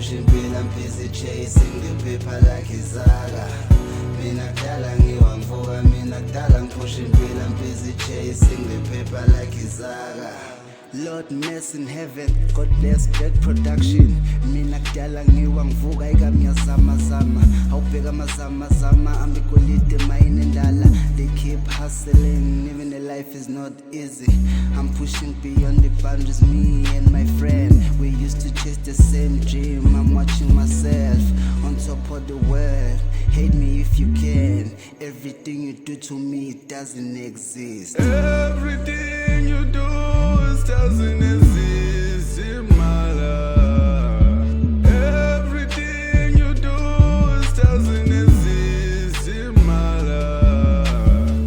pushing bill, I'm busy chasing the paper like Izaka. Mina kudala ngiwangvuka, mina kudala pushing bill, I'm busy chasing the paper like Izaka. Lord mess in heaven, God bless great production. Mina kudala ngiwangvuka ika ngiyazama zama. Awubheka amazama zama, ambikolide mayini ndala. They keep hustling, living a life is not easy. I'm pushing beyond the boundaries, me and my friend. We used to chase the same dream, I'm watching myself on top of the world. Hate me if you can, everything you do to me doesn't exist. Everything you do doesn't exist in my life. Everything you do doesn't exist in my life.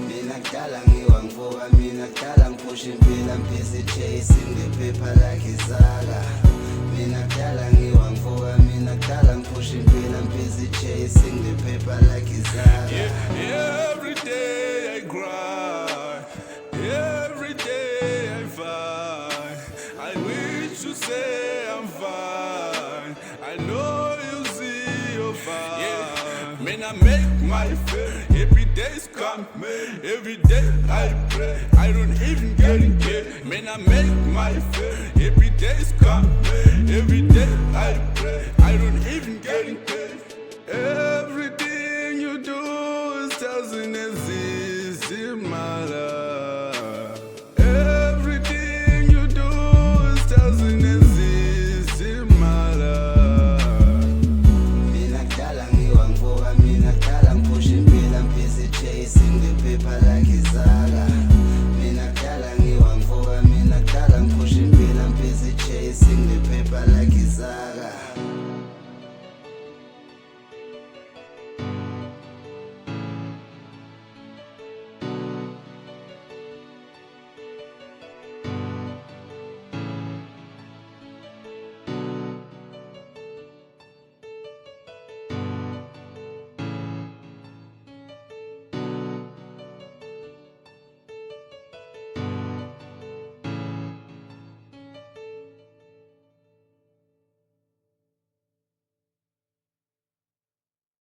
Mina kudala ngiwangvuka, mina kudala pushing bill, I'm busy chasing the paper like Izaka. Mina kudala ngiwangvuka, mina kudala pushing bill, I'm busy chasing the paper like Izaka. Yeah, every day I cry, every day I fight. I wish to say I'm fine, I know you see you're fine. Yeah, man, I make my fair, every day's come, every day I pray, I don't even get it. Man, I make my fair, every day's come, every day I pray, I don't even